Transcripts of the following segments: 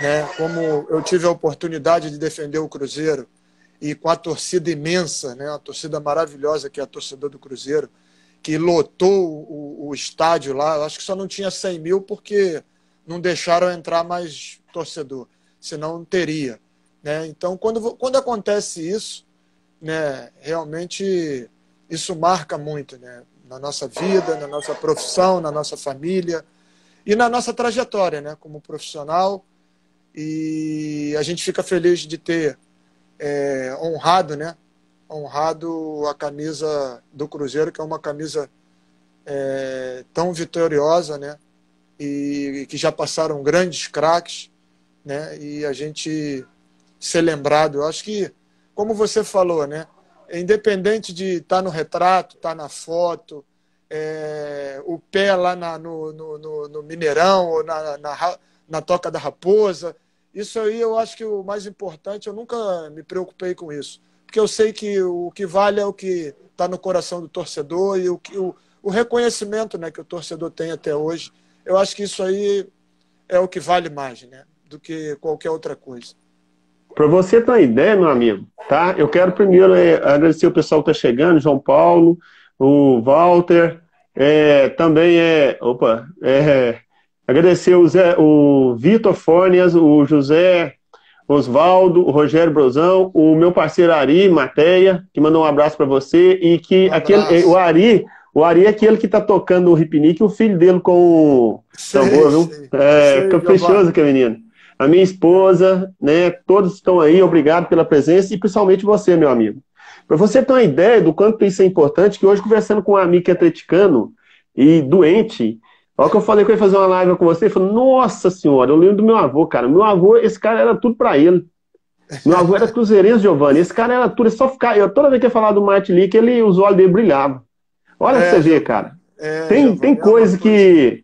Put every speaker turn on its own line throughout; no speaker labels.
né? Como eu tive a oportunidade de defender o Cruzeiro e com a torcida imensa, né? A torcida maravilhosa que é a torcida do Cruzeiro, que lotou o estádio lá. Eu acho que só não tinha 100 mil porque não deixaram entrar mais torcedor, senão não teria, né? Então, quando acontece isso, né, realmente isso marca muito, né, na nossa vida, na nossa profissão, na nossa família e na nossa trajetória, né, como profissional. E a gente fica feliz de ter honrado, né, honrado a camisa do Cruzeiro, que é uma camisa tão vitoriosa, né, e que já passaram grandes craques, né, e a gente ser lembrado. Eu acho que, como você falou, né, independente de estar no retrato, estar na foto, o pé lá no Mineirão ou na Toca da Raposa, isso aí eu acho que o mais importante, eu nunca me preocupei com isso, porque eu sei que o que vale é o que está no coração do torcedor e o reconhecimento, né, que o torcedor tem até hoje. Eu acho que isso aí é o que vale mais, né, do que qualquer outra coisa.
Para você ter uma ideia, meu amigo, tá? Eu quero primeiro agradecer o pessoal que está chegando, João Paulo, o Walter, também agradecer o Vitor Fornes, o José Osvaldo, o Rogério Brosão, o meu parceiro Ari Mateia, que mandou um abraço para você, e que o Ari é aquele que está tocando o ripnique, o filho dele com o tambor, viu?
Sei,
Caprichoso que é menino. A minha esposa, né? Todos estão aí, obrigado pela presença, e principalmente você, meu amigo. Para você ter uma ideia do quanto isso é importante, que hoje, conversando com um amigo que é atleticano e doente, olha que eu falei que eu ia fazer uma live com você, ele falou, nossa senhora, eu lembro do meu avô, cara. Meu avô, esse cara era tudo para ele. Meu avô era cruzeirense, Giovanni. Esse cara era tudo, é só ficar. Toda vez que eu falar do Martin Lee, os olhos dele brilhavam. Olha pra você ver,
Giovanni.
cara. Tem
Giovanni, é uma
coisa
coisa.
que.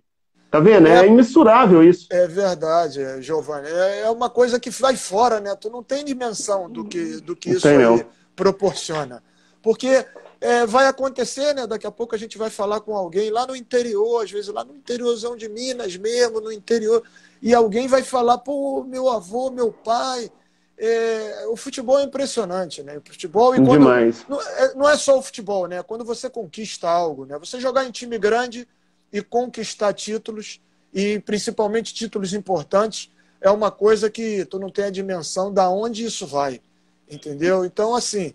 Tá vendo? É imensurável isso.
É verdade, Giovanni. É uma coisa que vai fora, né? Tu não tem dimensão do que
Não
isso
tem,
aí
não.
proporciona. Porque vai acontecer, né? Daqui a pouco a gente vai falar com alguém lá no interior, às vezes lá no interiorzão de Minas mesmo, no interior, e alguém vai falar, pô, meu avô, meu pai. O futebol é impressionante, né? O futebol, e quando.
Demais.
Não é só o futebol, né? Quando você conquista algo, né? Você jogar em time grande e conquistar títulos, e principalmente títulos importantes, é uma coisa que tu não tem a dimensão da onde isso vai, entendeu? Então, assim,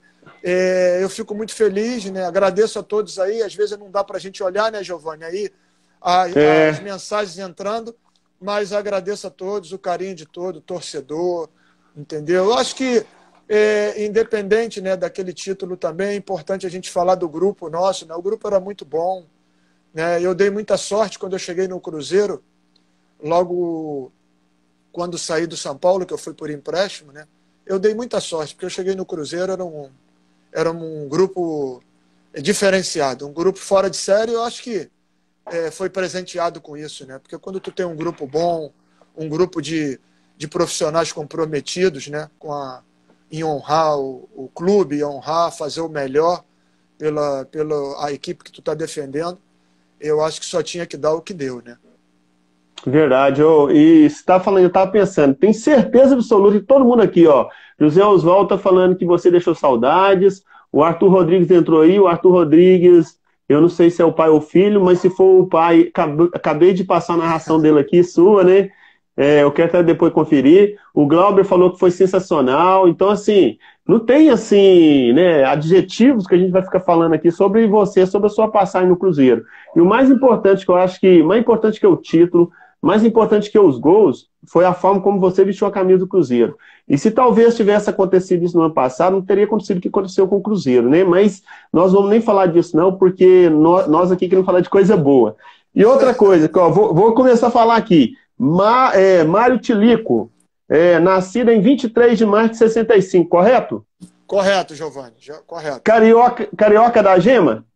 eu fico muito feliz, né? Agradeço a todos aí. Às vezes não dá para a gente olhar, né, Giovanni, aí as mensagens entrando, mas agradeço a todos, o carinho de todo, torcedor, entendeu? Eu acho que, independente, né, daquele título também, é importante a gente falar do grupo nosso, né? O grupo era muito bom, né? Eu dei muita sorte quando eu cheguei no Cruzeiro, logo quando saí do São Paulo, que eu fui por empréstimo, né? Eu dei muita sorte, porque eu cheguei no Cruzeiro, era um grupo diferenciado, um grupo fora de série. Eu acho que foi presenteado com isso, né? Porque quando tu tem um grupo bom, um grupo de profissionais comprometidos, né? Em honrar o clube, em honrar, fazer o melhor pela a equipe que tu está defendendo, eu acho que só tinha que dar o que deu, né?
Verdade. E você tá falando, eu tava pensando, tem certeza absoluta que todo mundo aqui, ó. José Oswaldo tá falando que você deixou saudades. O Arthur Rodrigues entrou aí. O Arthur Rodrigues, eu não sei se é o pai ou o filho, mas se for o pai, acabei de passar a narração dele aqui, sua, né? Eu quero até depois conferir. O Glauber falou que foi sensacional. Então, assim, não tem, assim, né, adjetivos que a gente vai ficar falando aqui sobre você, sobre a sua passagem no Cruzeiro. E o mais importante, que eu acho que, mais importante que o título, mais importante que os gols, foi a forma como você vestiu a camisa do Cruzeiro. E se talvez tivesse acontecido isso no ano passado, não teria acontecido o que aconteceu com o Cruzeiro, né? Mas nós vamos nem falar disso não, porque nós aqui queremos falar de coisa boa. E outra coisa, que ó, vou começar a falar aqui. Mário Tilico, nascido em 23 de março de 65, correto?
Correto, Giovanni, correto.
Carioca da Gema?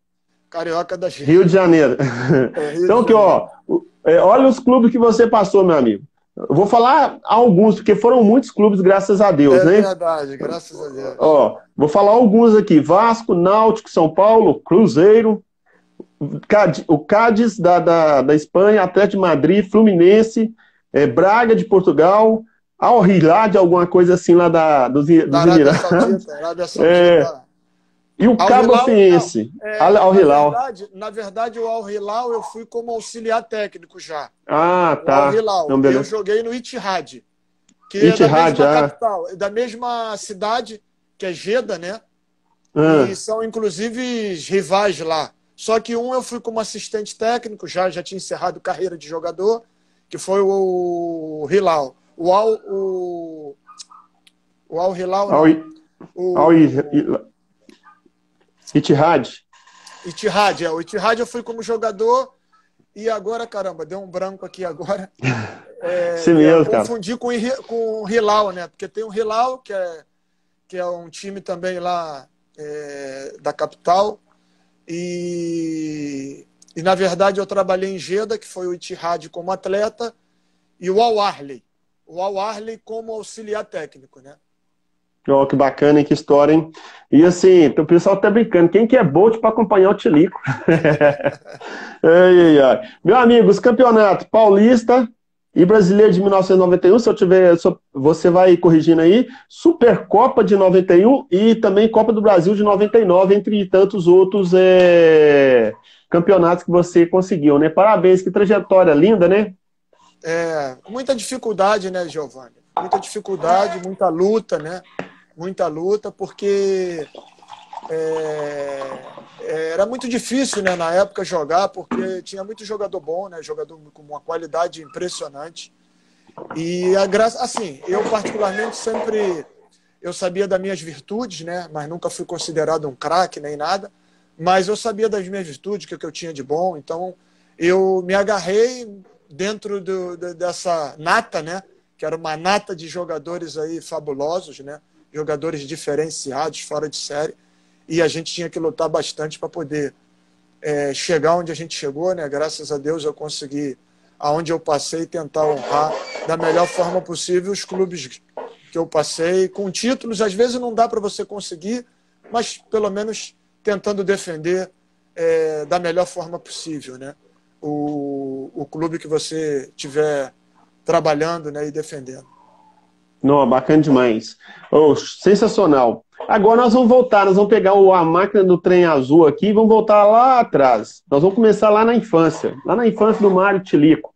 Carioca da Gema.
Rio de Janeiro.
Rio
Então,
de
aqui,
Janeiro.
ó, olha os clubes que você passou, meu amigo. Eu vou falar alguns, porque foram muitos clubes, graças a Deus,
É
né?
verdade, graças a Deus.
Ó, vou falar alguns aqui: Vasco, Náutico, São Paulo, Cruzeiro, o Cádiz da Espanha, Atlético de Madrid, Fluminense, Braga de Portugal, Al Hilal, alguma coisa assim lá dos
Da Arábia
Emirados.
Saudita. Arábia
É,
Saudita.
e o
Al
Cabo
Hilal, não.
Fiense, Al Hilal.
Na verdade, o Al Hilal eu fui como auxiliar técnico já.
Ah,
O Al
tá.
Hilal.
Não,
Eu
beleza.
joguei no Ittihad, que é da
Ittihad,
mesma
ah.
capital, da mesma cidade, que é Jeddah, né? E
Ah,
são, inclusive, rivais lá. Só que um eu fui como assistente técnico, já tinha encerrado carreira de jogador, que foi o Hilal. O Al Hilal,
Al,
não.
Al
O
Ittihad.
Ittihad, o Ittihad eu fui como jogador e agora, caramba, deu um branco aqui agora.
Sim mesmo, cara.
Confundi com o Hilal, né? Porque tem o Hilal, que é um time também lá da capital. E, na verdade, eu trabalhei em Jeddah, que foi o Ittihad como atleta, e o Al Ahly. O Al Ahly como auxiliar técnico, né?
Ó, que bacana, hein? Que história, hein? E assim, o pessoal tá brincando. Quem que é Bolt para acompanhar o Tilico? Ai, ai, ai. Meu amigo, os campeonatos paulista e brasileiro de 1991, se eu tiver, você vai corrigindo aí, Supercopa de 91 e também Copa do Brasil de 99, entre tantos outros campeonatos que você conseguiu, né? Parabéns, que trajetória linda, né?
Muita dificuldade, né, Giovanni? Muita dificuldade, muita luta, né? Muita luta, porque era muito difícil, né, na época jogar, porque tinha muito jogador bom, né, jogador com uma qualidade impressionante. E a graça, assim, eu particularmente sempre eu sabia das minhas virtudes, né, mas nunca fui considerado um craque nem nada, mas eu sabia das minhas virtudes, o que eu tinha de bom, então eu me agarrei dentro dessa nata, né, que era uma nata de jogadores aí fabulosos, né, jogadores diferenciados, fora de série, e a gente tinha que lutar bastante para poder chegar onde a gente chegou, né? Graças a Deus eu consegui, aonde eu passei, tentar honrar da melhor forma possível os clubes que eu passei, com títulos. Às vezes não dá para você conseguir, mas pelo menos tentando defender da melhor forma possível, né? O clube que você estiver trabalhando, né, e defendendo.
Não, bacana demais. Oh, sensacional. Agora nós vamos voltar, nós vamos pegar a máquina do trem azul aqui e vamos voltar lá atrás. Nós vamos começar lá na infância do Mário Tilico.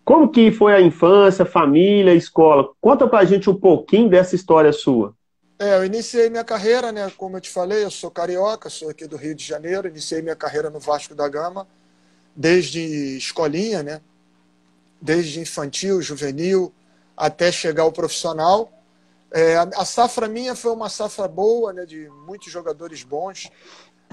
Como que foi a infância, família, escola? Conta pra gente um pouquinho dessa história sua.
Eu iniciei minha carreira, né? Como eu te falei, eu sou carioca, sou aqui do Rio de Janeiro, iniciei minha carreira no Vasco da Gama, desde escolinha, né? Desde infantil, juvenil, até chegar ao profissional. A safra minha foi uma safra boa, né? De muitos jogadores bons.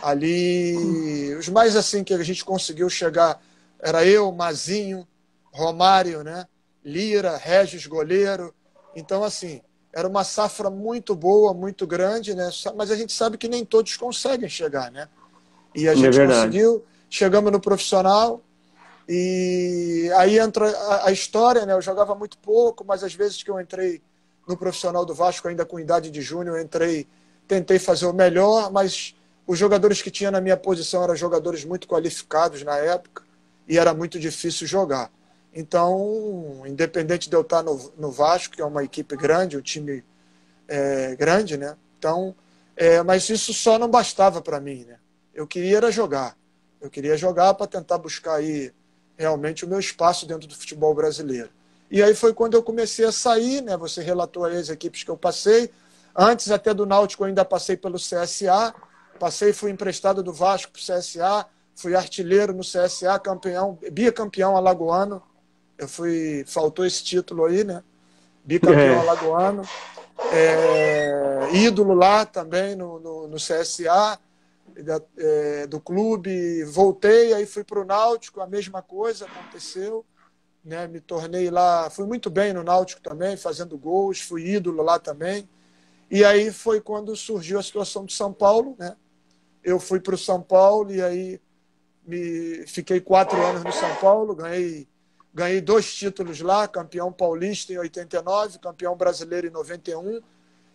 Ali, os mais assim que a gente conseguiu chegar, era eu, Mazinho, Romário, né? Lira, Regis, goleiro. Então, assim, era uma safra muito boa, muito grande, né? Mas a gente sabe que nem todos conseguem chegar, né? E a
É
gente
verdade.
conseguiu, chegamos no profissional, e aí entra a história, né? Eu jogava muito pouco, mas às vezes que eu entrei no profissional do Vasco, ainda com idade de júnior, eu entrei, tentei fazer o melhor, mas os jogadores que tinha na minha posição eram jogadores muito qualificados na época, e era muito difícil jogar. Então, independente de eu estar no Vasco, que é uma equipe grande, um time grande, né? Então, mas isso só não bastava para mim, né? Eu queria era jogar. Eu queria jogar para tentar buscar aí realmente o meu espaço dentro do futebol brasileiro. E aí foi quando eu comecei a sair, né? Você relatou aí as equipes que eu passei. Antes até do Náutico eu ainda passei pelo CSA. Fui emprestado do Vasco para o CSA, fui artilheiro no CSA, campeão, bicampeão alagoano. Faltou esse título aí, né? Bicampeão
É,
alagoano. Ídolo lá também no CSA, do clube. Voltei, aí fui para o Náutico, a mesma coisa aconteceu. Né? Me tornei lá, fui muito bem no Náutico também, fazendo gols, fui ídolo lá também. E aí foi quando surgiu a situação de São Paulo, né? Eu fui para o São Paulo e aí fiquei 4 anos no São Paulo, ganhei 2 títulos lá, campeão paulista em 89, campeão brasileiro em 91.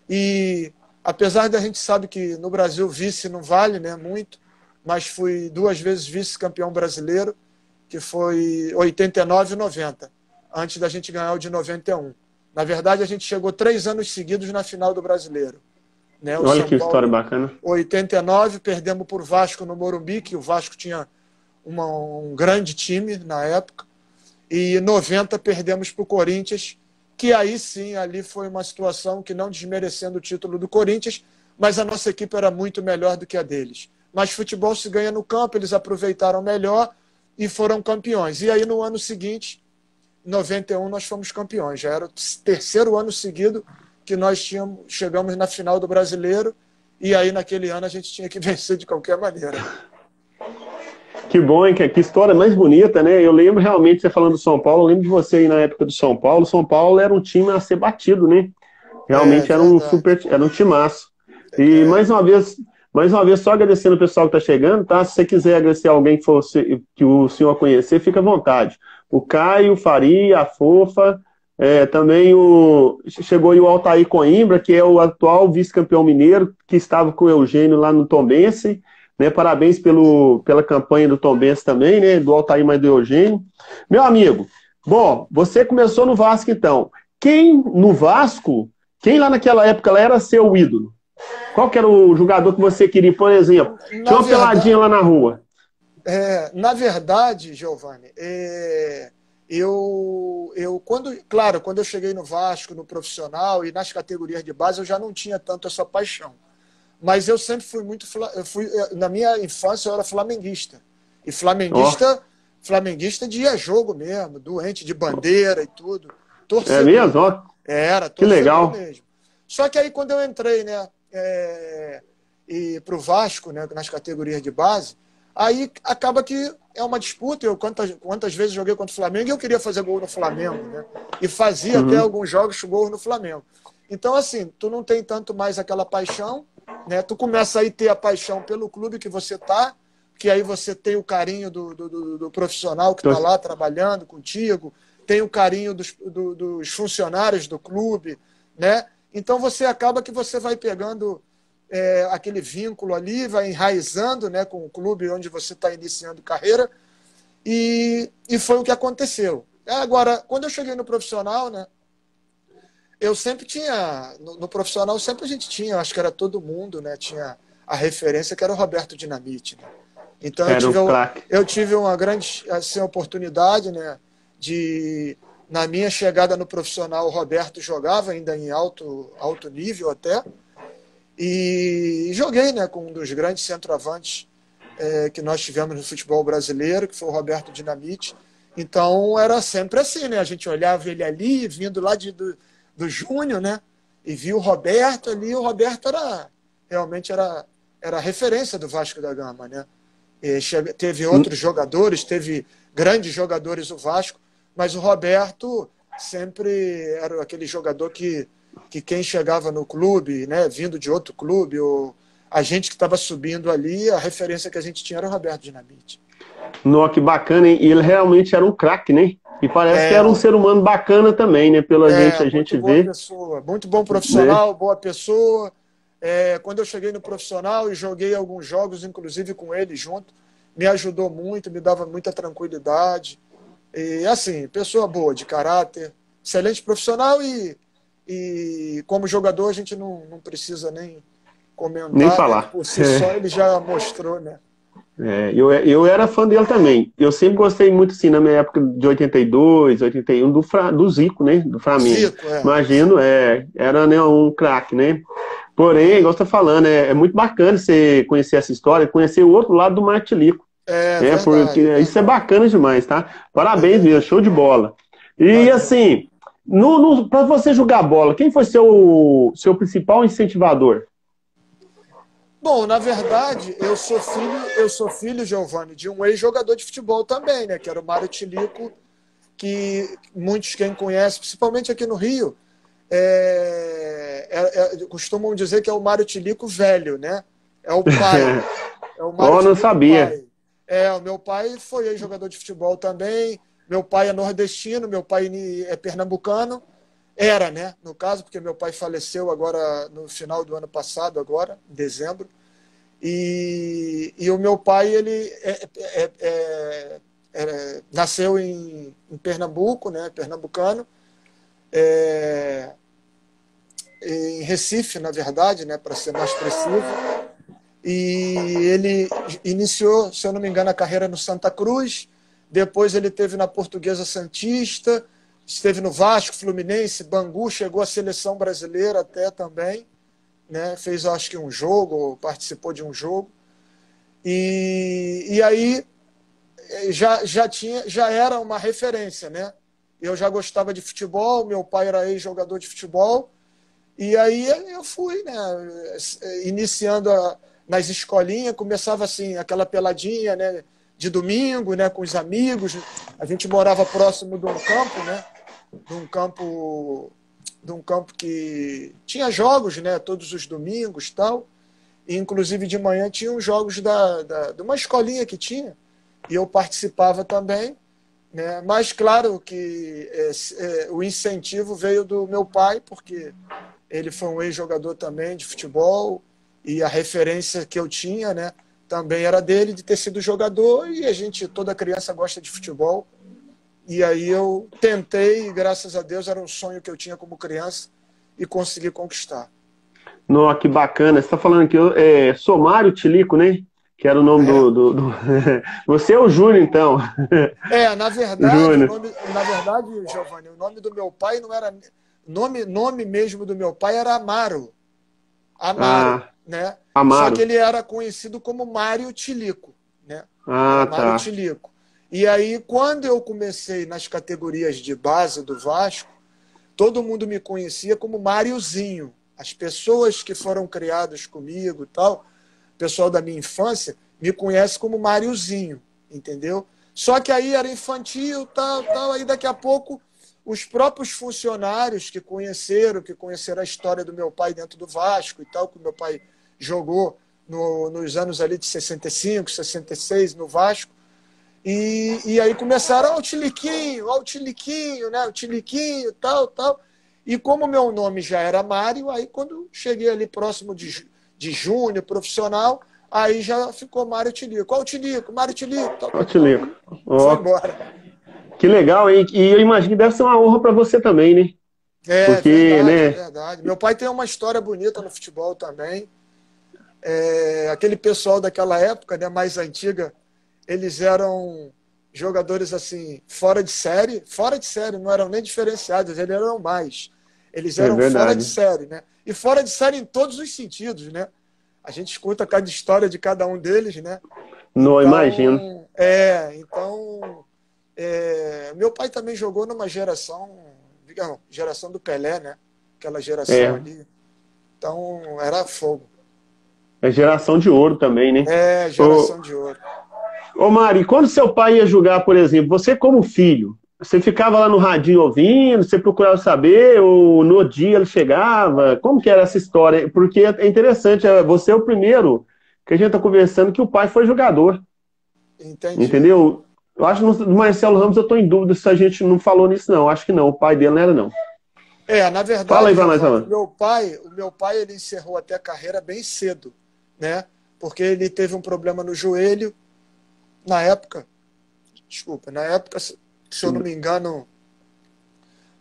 E apesar da gente sabe que no Brasil vice não vale, né, muito, mas fui 2 vezes vice-campeão brasileiro, que foi 89 e 90, antes da gente ganhar o de 91. Na verdade, a gente chegou 3 anos seguidos na final do Brasileiro. Né? O
Olha
São
que
Paulo,
história bacana.
89, perdemos por Vasco no Morumbi, que o Vasco tinha um grande time na época. E em 90 perdemos para o Corinthians, que aí sim, ali foi uma situação que, não desmerecendo o título do Corinthians, mas a nossa equipe era muito melhor do que a deles. Mas futebol se ganha no campo, eles aproveitaram melhor e foram campeões. E aí no ano seguinte, em 91, nós fomos campeões. Já era o terceiro ano seguido que nós chegamos na final do Brasileiro, e aí naquele ano a gente tinha que vencer de qualquer maneira.
Que bom, hein? Que história mais bonita, né? Eu lembro realmente, você falando do São Paulo, eu lembro de você aí na época do São Paulo. São Paulo era um time a ser batido, né?
É
Realmente
verdade.
era um timaço. E mais uma vez, só agradecendo o pessoal que está chegando, tá? Se você quiser agradecer alguém que o senhor conhecer, fica à vontade. O Caio, Faria, a Fofa, também chegou aí o Altair Coimbra, que é o atual vice-campeão mineiro, que estava com o Eugênio lá no Tombense, né? Parabéns pela campanha do Tombense também, né? Do Altair mais do Eugênio. Meu amigo, bom, você começou no Vasco então. Quem lá naquela época lá era seu ídolo? Qual que era o jogador que você queria, por exemplo? Tinha
Na
uma peladinha
verdade,
lá na rua.
Giovanni, quando eu cheguei no Vasco, no profissional e nas categorias de base, eu já não tinha tanto essa paixão. Mas eu sempre fui na minha infância eu era flamenguista. E
Ó,
flamenguista de ir a jogo mesmo, doente de bandeira e tudo.
é
Torcedor.
mesmo? Ó,
Era,
que
torcedor
legal.
mesmo. Só que aí quando eu entrei, né, para o Vasco, né, nas categorias de base, aí acaba que é uma disputa. Eu quantas vezes joguei contra o Flamengo e eu queria fazer gol no Flamengo, né? E fazia até
Uhum.
alguns jogos gol no Flamengo. Então, assim, tu não tem tanto mais aquela paixão, né? Tu começa aí a ter a paixão pelo clube que você tá, que aí você tem o carinho do profissional que está lá trabalhando contigo, tem o carinho dos funcionários do clube, né? Então você acaba que você vai pegando aquele vínculo ali, vai enraizando, né, com o clube onde você está iniciando carreira, e foi o que aconteceu. Agora, quando eu cheguei no profissional, né, eu sempre tinha, no profissional sempre a gente tinha, acho que era todo mundo, né, tinha a referência que era o Roberto Dinamite, né? Então
Era um craque.
eu tive uma grande assim, oportunidade, né, na minha chegada no profissional, o Roberto jogava ainda em alto nível até, e joguei, né, com um dos grandes centroavantes que nós tivemos no futebol brasileiro, que foi o Roberto Dinamite. Então era sempre assim, né? A gente olhava ele ali, vindo lá do Júnior, né? E via o Roberto ali. O Roberto realmente era a referência do Vasco da Gama, né? Teve outros jogadores, teve grandes jogadores o Vasco, mas o Roberto sempre era aquele jogador que quem chegava no clube, né, vindo de outro clube, ou a gente que estava subindo ali, a referência que a gente tinha era o Roberto Dinamite.
Nó, que bacana, hein? E ele realmente era um craque, né? E parece que
É,
era um ser humano bacana também, né? A
muito
gente
boa
vê,
pessoa, muito bom
né?
profissional, boa pessoa. Quando eu cheguei no profissional e joguei alguns jogos, inclusive com ele junto, me ajudou muito, me dava muita tranquilidade. E assim, pessoa boa, de caráter, excelente profissional e como jogador a gente não precisa nem
Nem
comentar, né? Que
falar.
por si só ele já mostrou, né?
Eu era fã dele também. Eu sempre gostei muito, assim, na minha época de 82, 81, do Zico, né? Do Flamengo.
Zico,
Imagino,
Zico.
era, né, um craque, né? Porém, igual você tá falando, é muito bacana você conhecer essa história, conhecer o outro lado do Martilico, né? Porque
Verdade,
isso é
verdade.
bacana demais, tá?
É
Parabéns, viu?
verdade.
Show de bola. E
Valeu.
assim, para você jogar bola, quem foi seu principal incentivador?
Bom, na verdade, eu sou filho, Giovanni, de um ex-jogador de futebol também, né? Que era o Mário Tilico, que muitos quem conhece, principalmente aqui no Rio, costumam dizer que é o Mário Tilico velho, né? É o pai. É o Mário
Oh, não
Tilico
sabia.
pai. O meu pai foi ex-jogador de futebol também. Meu pai é nordestino, meu pai é pernambucano. Era, né? No caso, porque meu pai faleceu agora no final do ano passado, agora, em dezembro. E o meu pai, ele nasceu em Pernambuco, né? Pernambucano. é, em Recife, na verdade, né, para ser mais preciso. E ele iniciou, se eu não me engano, a carreira no Santa Cruz. Depois ele teve na Portuguesa Santista, esteve no Vasco, Fluminense, Bangu, chegou à seleção brasileira até também, né? Fez, acho que um jogo, participou de um jogo. E aí já era uma referência, né? Eu já gostava de futebol, meu pai era ex-jogador de futebol, e aí eu fui, né? Iniciando nas escolinhas, começava assim, aquela peladinha, né? De domingo, né? Com os amigos. A gente morava próximo de um campo, né? De um campo que tinha jogos, né? Todos os domingos, tal. E, inclusive, de manhã tinham jogos de uma escolinha que tinha, e eu participava também, né? Mas, claro, que o incentivo veio do meu pai, porque ele foi um ex-jogador também de futebol, e a referência que eu tinha, né, também era dele, de ter sido jogador, e toda criança gosta de futebol. E aí eu tentei, e graças a Deus, era um sonho que eu tinha como criança, e consegui conquistar.
Nossa, que bacana. Você está falando que eu sou Mário Tilico, né? Que era o nome
É.
Você é o Júnior, então.
Na verdade,
Júnior.
Giovanni, o nome do meu pai não era. Nome mesmo do meu pai era Amaro. Amaro,
Ah,
né? Só que
Amaro.
ele era conhecido como Mário Tilico, né? Era
Ah,
Mário
tá.
Tilico. E aí, quando eu comecei nas categorias de base do Vasco, todo mundo me conhecia como Máriozinho. As pessoas que foram criadas comigo e tal, o pessoal da minha infância, me conhece como Máriozinho, entendeu? Só que aí era infantil, tal, aí daqui a pouco os próprios funcionários que conheceram a história do meu pai dentro do Vasco e tal, que o meu pai jogou nos anos ali de 65, 66 no Vasco, e aí começaram, ó o Tiliquinho, né? O Tiliquinho, tal. E como meu nome já era Mário, aí quando cheguei ali próximo de júnior, profissional, aí já ficou Mário Tilico. Ó o Tilico, Mário Tilico,
Ó,
tal,
Tilico.
e foi
Ó,
embora.
que legal, hein? E eu imagino que deve ser uma honra para você também, né?
É
Porque,
verdade, é
né?
verdade. Meu pai tem uma história bonita no futebol também. Aquele pessoal daquela época, né, mais antiga, eles eram jogadores assim, fora de série, não eram nem diferenciados, eles eram mais. Eles
É
eram fora de
verdade.
série, né? E fora de série em todos os sentidos, né? A gente escuta cada história de cada um deles, né?
Não imagino.
Meu pai também jogou numa geração, digamos, geração do Pelé, né? Aquela geração
É.
ali. Então, era fogo.
É geração de ouro também, né? Ô,
Geração de ouro.
ô Mari, quando seu pai ia jogar, por exemplo, você como filho, você ficava lá no radinho ouvindo, você procurava saber, ou no dia ele chegava? Como que era essa história? Porque é interessante, você é o primeiro que a gente está conversando que o pai foi jogador,
Entendi.
entendeu? Eu acho que do Marcelo Ramos eu estou em dúvida se a gente não falou nisso, não. Acho que não, o pai dele não era, não.
Na
Fala
verdade,
aí pra nós,
Giovanni,
Alan.
o meu pai ele encerrou até a carreira bem cedo, né? Porque ele teve um problema no joelho na época, se eu não me engano,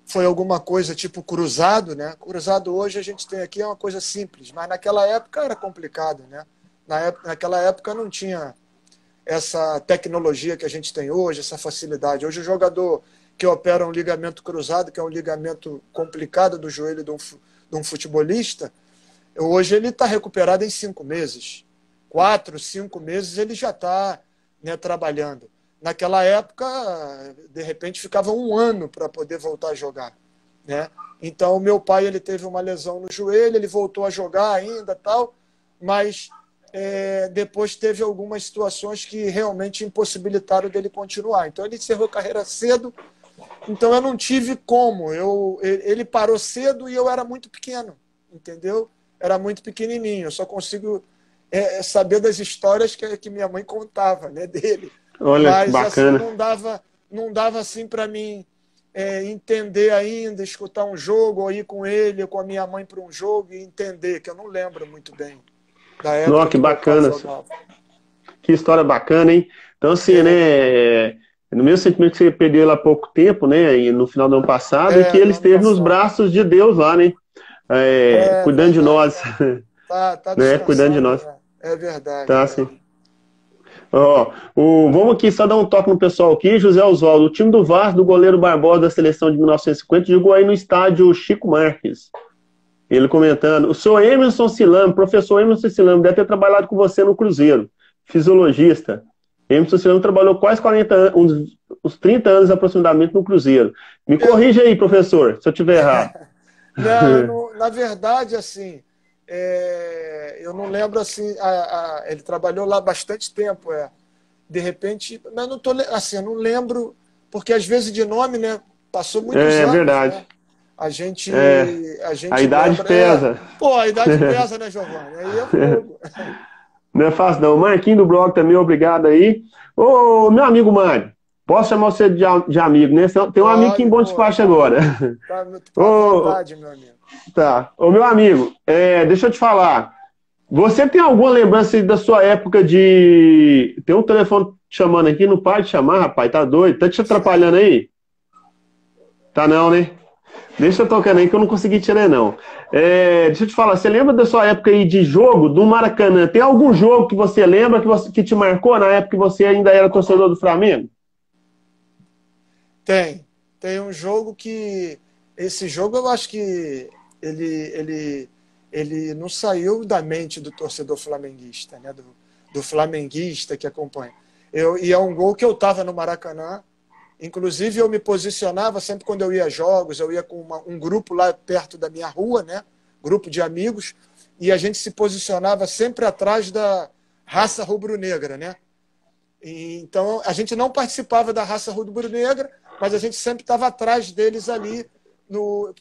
foi alguma coisa tipo cruzado, né? Cruzado hoje a gente tem aqui é uma coisa simples, mas naquela época era complicado, né? Naquela época não tinha essa tecnologia que a gente tem hoje, essa facilidade. Hoje o jogador que opera um ligamento cruzado, que é um ligamento complicado do joelho de um futebolista, hoje ele está recuperado em 5 meses. 4, 5 meses ele já está, né, trabalhando. Naquela época, de repente, ficava um ano para poder voltar a jogar, né? Então, meu pai ele teve uma lesão no joelho, ele voltou a jogar ainda, tal, mas depois teve algumas situações que realmente impossibilitaram dele continuar. Então, ele encerrou a carreira cedo, então eu não tive como. Ele parou cedo e eu era muito pequeno, entendeu? Era muito pequenininho, eu só consigo saber das histórias que minha mãe contava, né, dele.
Olha que
Mas assim
bacana.
não dava assim para mim entender ainda, escutar um jogo, ou ir com ele, ou com a minha mãe para um jogo e entender, que eu não lembro muito bem da
Nossa,
época
que
que meu pai
bacana.
jogava.
Que história bacana, hein? Então, assim,
É,
né? no mesmo sentimento que você perdeu ele há pouco tempo, né? No final do ano passado, e que ele
no ano
esteve nos
passado.
braços de Deus lá, né?
É
Cuidando de
verdade,
nós,
tá
né? Cuidando de
descansando,
nós.
né? É verdade,
Tá,
é
assim.
verdade.
Ó, vamos aqui só dar um toque no pessoal aqui. José Oswaldo, o time do Vasco, do goleiro Barbosa da seleção de 1950, jogou aí no estádio Chico Marques. Ele comentando, o senhor Emerson Silame, professor Emerson Silame, deve ter trabalhado com você no Cruzeiro, fisiologista. Emerson Silame trabalhou quase 40 anos, uns 30 anos aproximadamente no Cruzeiro. Me
Eu,
corrija aí, professor, se eu estiver errado.
não, eu não, na verdade, assim, eu não lembro assim, ele trabalhou lá bastante tempo, de repente, mas não tô, assim, eu não lembro, porque às vezes de nome, né, passou muitos
É
anos,
verdade.
né? A gente,
É,
a
a
gente
idade
lembra,
pesa.
pô, a idade pesa, né, Giovanni? Aí é fogo.
Não é fácil, não. Marquinho do blog também, obrigado aí. Ô, meu amigo Mário, posso chamar você de amigo, né? Tem um amigo aqui em
Pode,
Bom
pô,
Despacho agora.
tá à
Ô,
vontade, meu amigo.
tá. Ô, meu amigo, deixa eu te falar. Você tem alguma lembrança aí da sua época de. Tem um telefone te chamando aqui, não para de chamar, rapaz, tá doido? Tá te atrapalhando aí? Tá não, né? Deixa eu tocando aí que eu não consegui tirar, não. Deixa eu te falar, você lembra da sua época aí de jogo do Maracanã? Tem algum jogo que você lembra que te marcou na época que você ainda era torcedor do Flamengo?
Tem um jogo que. Esse jogo eu acho que ele, ele, ele não saiu da mente do torcedor flamenguista, né? Do flamenguista que acompanha. E é um gol que eu estava no Maracanã. Inclusive, eu me posicionava sempre quando eu ia a jogos, eu ia com um grupo lá perto da minha rua, né? Grupo de amigos, e a gente se posicionava sempre atrás da raça rubro-negra, né? Então, a gente não participava da raça rubro-negra, mas a gente sempre estava atrás deles ali,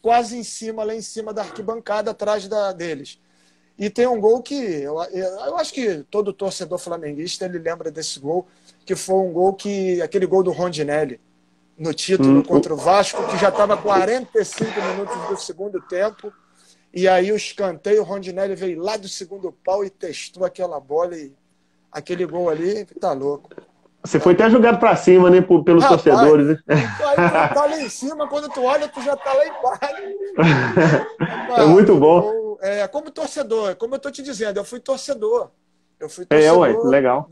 quase em cima, lá em cima da arquibancada, atrás deles. E tem um gol que eu acho que todo torcedor flamenguista ele lembra desse gol, que foi um gol aquele gol do Rondinelli no título
Hum,
contra o Vasco, que já estava 45 minutos do segundo tempo, e aí o escanteio, o Rondinelli veio lá do segundo pau e testou aquela bola, e aquele gol ali, tá louco.
Você
Tá
foi até
louco.
jogado pra cima, né, pelos
Rapaz,
torcedores, né?
aí tu tá lá em cima, quando tu olha, tu já tá lá embaixo.
É
Rapaz,
muito
aquele
bom.
gol. Como torcedor, como eu tô te dizendo, eu fui torcedor. Eu fui
Ué,
torcedor
legal.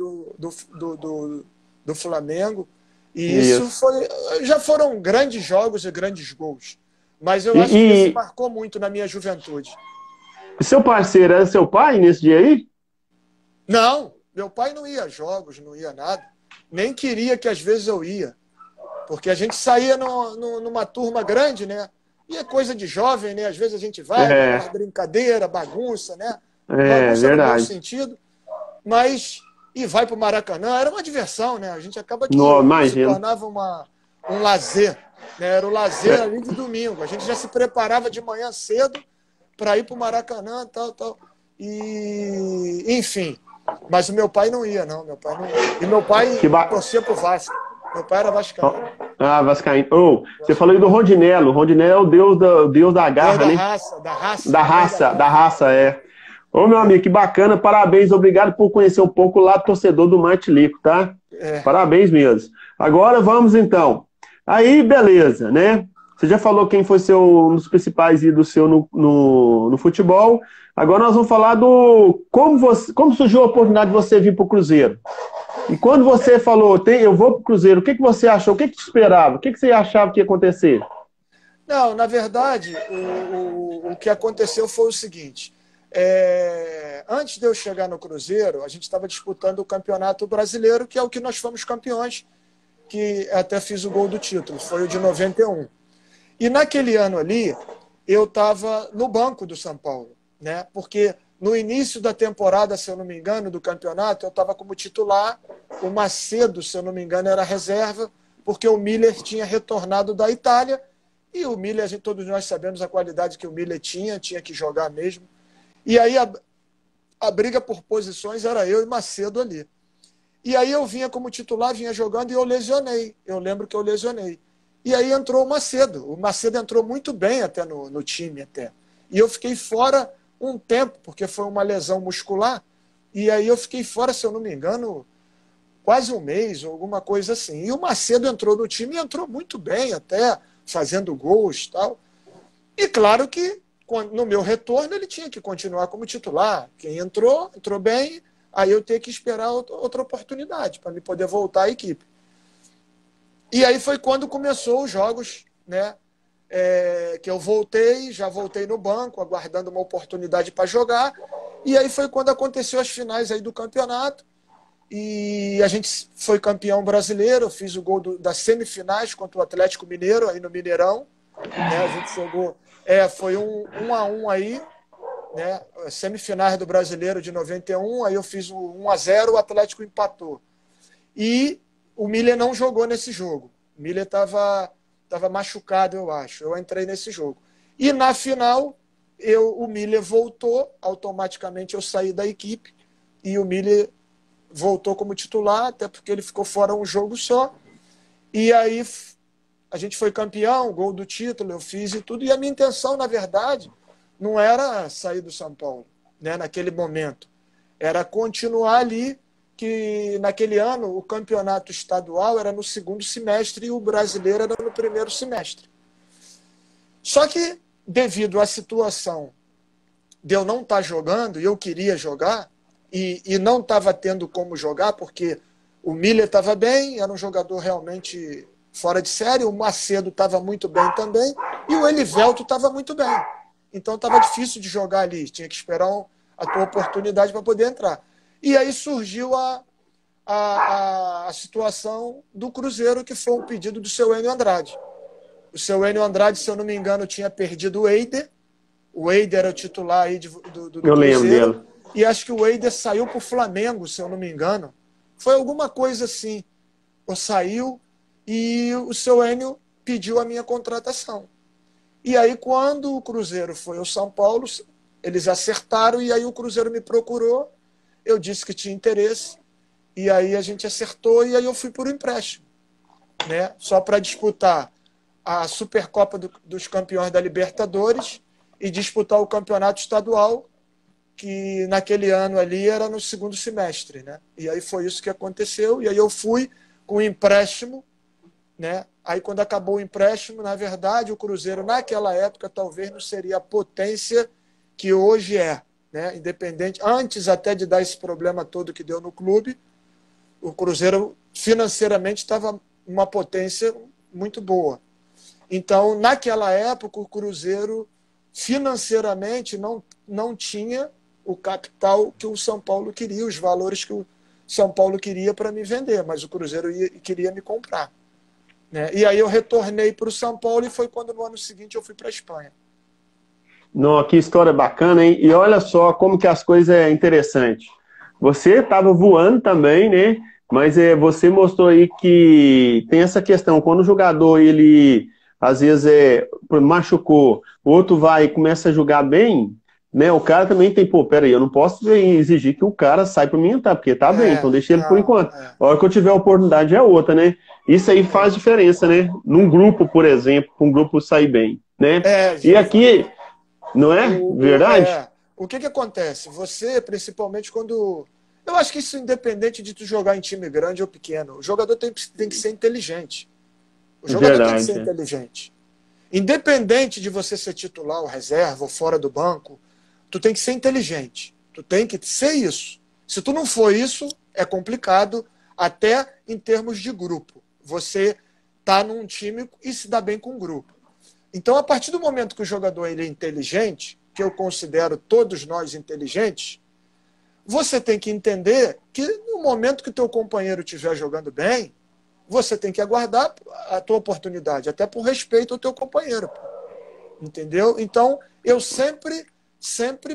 do Flamengo. E isso
Isso.
foi. Já foram grandes jogos e grandes gols. Mas eu
E,
acho que esse
e,
marcou muito na minha juventude.
e seu parceiro era seu pai nesse dia aí?
Não, meu pai não ia a jogos, não ia nada. Nem queria que às vezes eu ia. Porque a gente saía numa turma grande, né? E é coisa de jovem, né? Às vezes a gente vai, aquela
É,
brincadeira, bagunça, né? Bagunça no bom
verdade.
sentido, mas. E vai para o Maracanã, era uma diversão, né? A gente acaba
Não,
que se
imagino.
tornava um lazer. Né? Era o lazer ali de domingo. A gente já se preparava de manhã cedo para ir para o Maracanã, tal, tal. E, enfim. Mas o meu pai não ia, não. Meu pai não ia. E meu pai
Que ba...
torcia para o Vasco. Meu pai era vascaíno.
Ah, Vascaíno. Oh, você falou aí do Rondinello. O Rondinello é o deus da
Deus
garra, né?
da raça,
Da
Deus da
raça, da
raça.
raça, é. Ô, meu amigo, que bacana. Parabéns. Obrigado por conhecer um pouco o lado torcedor do Martilico, tá?
É.
Parabéns mesmo. Agora vamos, então. Aí, beleza, né? Você já falou quem foi um dos principais ídolos seu no futebol. Agora nós vamos falar do como surgiu a oportunidade de você vir para o Cruzeiro. E quando você falou, eu vou para o Cruzeiro, o que você achou? O que te esperava? O que você achava que ia acontecer?
Não, na verdade, o que aconteceu foi o seguinte. Antes de eu chegar no Cruzeiro, a gente estava disputando o Campeonato Brasileiro, que é o que nós fomos campeões, que até fiz o gol do título, foi o de 91. E naquele ano ali, eu estava no banco do São Paulo, né? Porque no início da temporada, se eu não me engano, do campeonato, eu estava como titular, o Macedo, se eu não me engano, era reserva, porque o Miller tinha retornado da Itália, e o Miller, todos nós sabemos a qualidade que o Miller tinha que jogar mesmo. E aí a briga por posições era eu e Macedo ali. E aí eu vinha como titular, vinha jogando e eu lesionei. Eu lembro que eu lesionei. E aí entrou o Macedo. O Macedo entrou muito bem até no time até. E eu fiquei fora um tempo, porque foi uma lesão muscular. E aí eu fiquei fora, se eu não me engano, quase um mês, ou alguma coisa assim. E o Macedo entrou no time e entrou muito bem até, fazendo gols e tal. E claro que no meu retorno ele tinha que continuar como titular. Quem entrou, entrou bem, aí eu tenho que esperar outra oportunidade para me poder voltar à equipe. E aí foi quando começou os jogos, né? Que eu voltei, já voltei no banco, aguardando uma oportunidade para jogar. E aí foi quando aconteceu as finais aí do campeonato. E a gente foi campeão brasileiro. Eu fiz o gol das semifinais contra o Atlético Mineiro, aí no Mineirão. Né? A gente jogou. Foi um 1-1 aí, né? Semifinais do Brasileiro de 91. Aí eu fiz o 1-0, o Atlético empatou. E o Miller não jogou nesse jogo. O Miller estava machucado, eu acho. Eu entrei nesse jogo. E na final, o Miller voltou, automaticamente eu saí da equipe e o Miller voltou como titular, até porque ele ficou fora um jogo só. E aí a gente foi campeão, gol do título, eu fiz e tudo. E a minha intenção, na verdade, não era sair do São Paulo, né, naquele momento. Era continuar ali, que naquele ano o campeonato estadual era no segundo semestre e o brasileiro era no primeiro semestre. Só que, devido à situação de eu não estar jogando, e eu queria jogar, e não estava tendo como jogar, porque o Miller estava bem, era um jogador realmente fora de série, o Macedo estava muito bem também, e o Elivelto estava muito bem. Então estava difícil de jogar ali, tinha que esperar a tua oportunidade para poder entrar. E aí surgiu a situação do Cruzeiro, que foi um pedido do seu Enio Andrade. O seu Enio Andrade, se eu não me engano, tinha perdido o Eider. O Eider era o titular aí do
Eu
Cruzeiro.
lembro dele.
E acho que o Eider saiu para o Flamengo, se eu não me engano. Foi alguma coisa assim. Ou saiu e o seu Enio pediu a minha contratação. E aí, quando o Cruzeiro foi ao São Paulo, eles acertaram e aí o Cruzeiro me procurou. Eu disse que tinha interesse. E aí a gente acertou e aí eu fui por empréstimo, né? Só para disputar a Supercopa dos Campeões da Libertadores e disputar o campeonato estadual, que naquele ano ali era no segundo semestre, né? E aí foi isso que aconteceu. E aí eu fui com o empréstimo, né? Aí quando acabou o empréstimo, na verdade, o Cruzeiro naquela época talvez não seria a potência que hoje é, né? Independente, antes até de dar esse problema todo que deu no clube, o Cruzeiro financeiramente estava uma potência muito boa. Então, naquela época, o Cruzeiro financeiramente não tinha o capital que o São Paulo queria, os valores que o São Paulo queria para me vender, mas o Cruzeiro queria me comprar, né? E aí eu retornei para o São Paulo e foi quando no ano seguinte eu fui para a Espanha.
Não, que história bacana, hein? E olha só como que as coisas é interessante. Você estava voando também, né? Mas você mostrou aí que tem essa questão, quando o jogador, ele às vezes machucou, o outro vai e começa a jogar bem, né? O cara também tem, pô, peraí, eu não posso exigir que o cara saia para mim entrar, porque tá bem, então deixa ele por enquanto. A hora que eu tiver a oportunidade é outra, né? Isso aí faz diferença, né? Num grupo, por exemplo, um grupo sair bem, né? E aqui, não é verdade?
O que acontece? Você, principalmente quando... Eu acho que isso independente de tu jogar em time grande ou pequeno. O jogador tem que ser inteligente. O jogador tem que ser inteligente. Independente de você ser titular ou reserva ou fora do banco, tu tem que ser inteligente. Tu tem que ser isso. Se tu não for isso, é complicado até em termos de grupo. Você tá num time e se dá bem com um grupo. Então, a partir do momento que o jogador ele é inteligente, que eu considero todos nós inteligentes, você tem que entender que no momento que o teu companheiro estiver jogando bem, você tem que aguardar a tua oportunidade, até por respeito ao teu companheiro. Entendeu? Então, eu sempre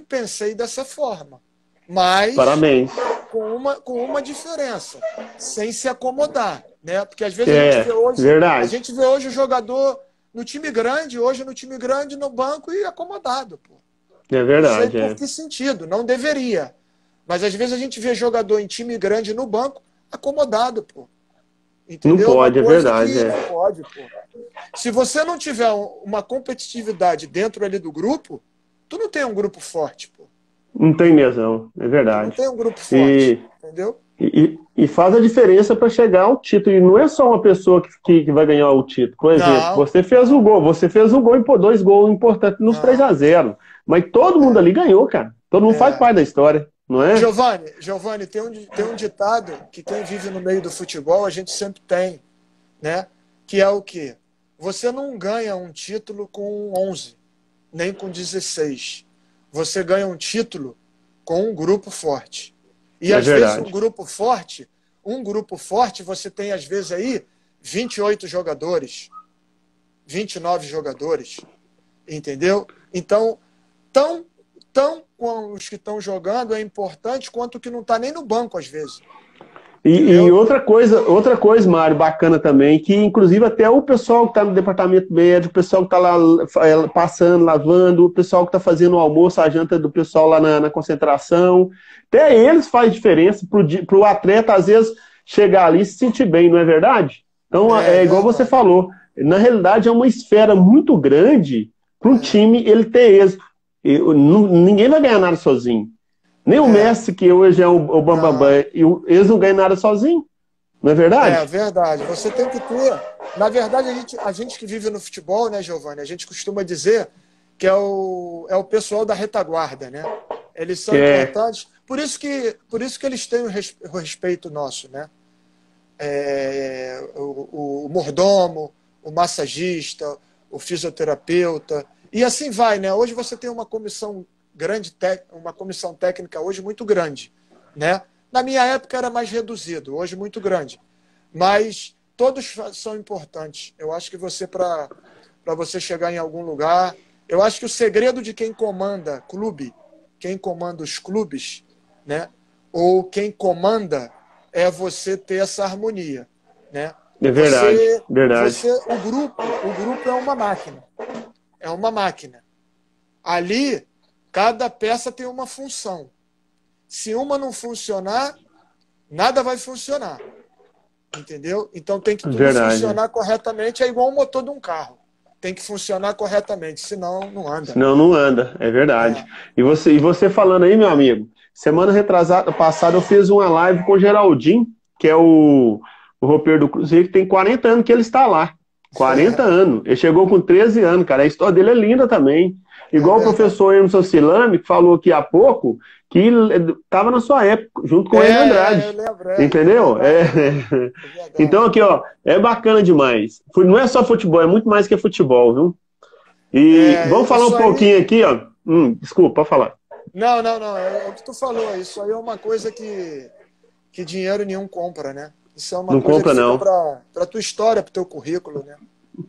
pensei dessa forma. Mas
parabéns.
Com uma diferença, sem se acomodar, né? Porque às vezes a gente vê hoje o jogador no time grande, no banco e acomodado. Pô.
É verdade.
Não sei por que sentido, não deveria. Mas às vezes a gente vê jogador em time grande no banco acomodado, pô. Entendeu?
Não pode, é verdade.
Não pode, pô. Se você não tiver uma competitividade dentro ali do grupo, tu não tem um grupo forte, pô.
Não tem mesmo, é verdade.
Tu não tem um grupo forte, entendeu?
E faz a diferença para chegar ao título. E não é só uma pessoa que vai ganhar o título. Por exemplo,
Não,
você fez o gol, dois gols importantes nos três
não.
a zero. Mas todo mundo ali ganhou, cara. Todo mundo faz
É.
parte da história, não é?
Giovanni, tem um ditado que quem vive no meio do futebol a gente sempre tem, né? Que é o quê? Você não ganha um título com 11, nem com 16. Você ganha um título com um grupo forte. E
É
às vezes
verdade.
um grupo forte, você tem às vezes aí 28 jogadores, 29 jogadores, entendeu? Então, tão com os que estão jogando é importante quanto o que não está nem no banco às vezes,
E
entendeu?
outra coisa, Mário, bacana também, que inclusive até o pessoal que está no departamento médico, o pessoal que está lá passando, lavando, o pessoal que está fazendo o almoço, a janta do pessoal lá na concentração, até eles faz diferença para o atleta, às vezes, chegar ali e se sentir bem, não é verdade? Então,
É
é igual você
verdade.
falou, na realidade é uma esfera muito grande para um
É,
time ele ter êxito. Ninguém vai ganhar nada sozinho. Nem o
é,
Messi, que hoje é o Bambambam,
não.
eles não ganham nada sozinho, não é
É
verdade?
verdade. Você tem que ter. Na verdade, a gente que vive no futebol, né, Giovanni? A gente costuma dizer que é o pessoal da retaguarda, né? Eles são
É,
importantes. Por isso que eles têm o respeito nosso, né? O mordomo, o massagista, o fisioterapeuta, e assim vai, né? Hoje você tem uma comissão grande, uma comissão técnica hoje muito grande, né? Na minha época era mais reduzido, hoje muito grande, mas todos são importantes. Eu acho que para você chegar em algum lugar, eu acho que o segredo de quem comanda clube, quem comanda os clubes, né? Ou quem comanda é você ter essa harmonia, né?
é verdade, verdade.
O grupo é uma máquina, é uma máquina. Ali, cada peça tem uma função. Se uma não funcionar, nada vai funcionar, entendeu? Então tem que tudo
Verdade.
funcionar corretamente, é igual o motor de um carro. Tem que funcionar corretamente, senão não anda.
Senão não anda, é verdade.
É,
E você falando aí, meu amigo, semana retrasada, passada, eu fiz uma live com o Geraldinho, que é o roupeiro do Cruzeiro, que tem 40 anos que ele está lá. 40 anos. Ele chegou com 13 anos, cara. A história dele é linda também.
é
Igual o
verdade.
professor Emerson Silame, que falou aqui há pouco, que estava na sua época, junto com o Enio
Eu
Andrade.
lembro, é
Entendeu?
verdade. É
Então,
verdade.
aqui, ó, é bacana demais. Não é só futebol, é muito mais que futebol, viu? E
É,
vamos falar um
isso aí.
pouquinho aqui, ó. Desculpa, pode falar.
Não, não, não. É o que tu falou. Isso aí é uma coisa que dinheiro nenhum compra, né? Isso é uma
Não
coisa que
compra,
fica
não.
para tua história, para teu currículo, né?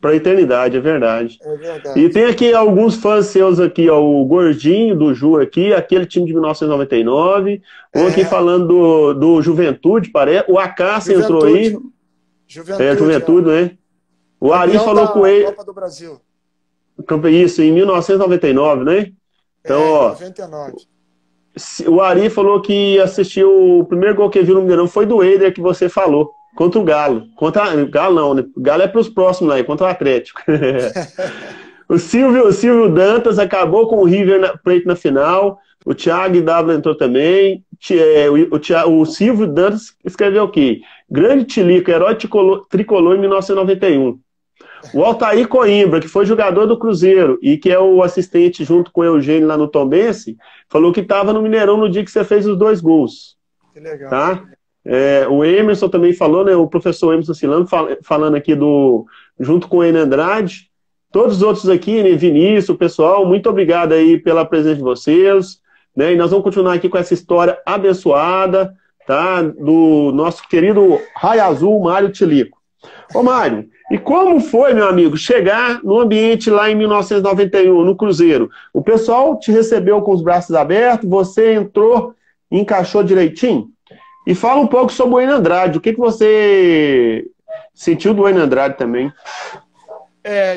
Pra eternidade, é verdade.
É
E
verdade.
tem aqui alguns fãs seus aqui, ó. O Gordinho do Ju aqui, aquele time de 1999. Um aqui
É,
falando do Juventude, parece. O Acácio entrou aí.
Juventude.
É,
Juventude,
Juventude, né? O Ari
campeão
falou com
da
ele.
Copa do Brasil.
Isso, em 1999, né? Então,
É, em
ó.
99.
O Ari falou que assistiu o primeiro gol que viu no Mineirão foi do Eider que você falou, contra o Galo. O Galo não, né? O Galo é para os próximos lá, contra o Atlético. O Silvio Dantas acabou com o River Plate na final. O Thiago W entrou também. O Silvio Dantas escreveu aqui: Grande Tilico, herói tricolor em 1991. O Altair Coimbra, que foi jogador do Cruzeiro e que é o assistente junto com o Eugênio lá no Tombense, falou que estava no Mineirão no dia que você fez os 2 gols,
Que legal.
tá? O Emerson também falou, né? O professor Emerson Silano falando aqui junto com o Enem Andrade. Todos os outros aqui, né? Vinícius, o pessoal, muito obrigado aí pela presença de vocês, né? E nós vamos continuar aqui com essa história abençoada, tá? Do nosso querido Raio Azul, Mário Tilico. Ô, Mário, e como foi, meu amigo, chegar no ambiente lá em 1991, no Cruzeiro? O pessoal te recebeu com os braços abertos, você entrou e encaixou direitinho? E fala um pouco sobre o Enio Andrade. O que você sentiu do Enio Andrade também?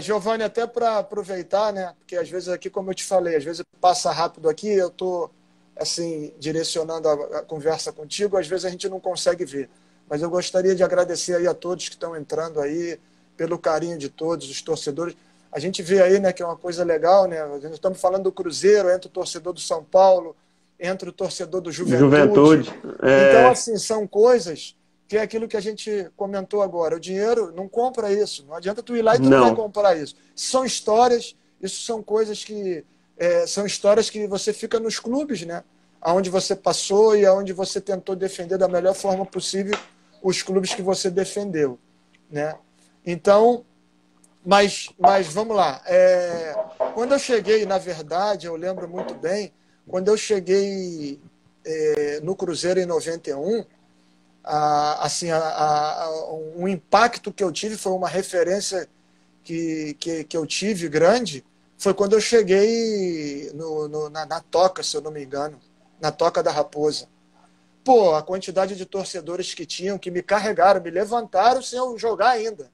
Giovanni, até para aproveitar, né? Porque às vezes aqui, como eu te falei, às vezes passa rápido aqui, eu tô assim direcionando a conversa contigo, às vezes a gente não consegue ver. Mas eu gostaria de agradecer aí a todos que estão entrando aí, pelo carinho de todos, os torcedores. A gente vê aí, né, que é uma coisa legal, né? Nós estamos falando do Cruzeiro, entra o torcedor do São Paulo, entra o torcedor do Juventude.
Juventude.
Então, assim, são coisas que é aquilo que a gente comentou agora. O dinheiro não compra isso. Não adianta tu ir lá e tu não vai
Não.
comprar isso. São histórias, isso são coisas que... são histórias que você fica nos clubes, né? Onde você passou e onde você tentou defender da melhor forma possível os clubes que você defendeu, né? Então, mas vamos lá. Quando eu cheguei, na verdade, eu lembro muito bem, quando eu cheguei no Cruzeiro em 91, assim, um impacto que eu tive foi uma referência que eu tive grande, foi quando eu cheguei na Toca, se eu não me engano, na Toca da Raposa. Pô, a quantidade de torcedores que tinham, que me carregaram, me levantaram sem eu jogar ainda.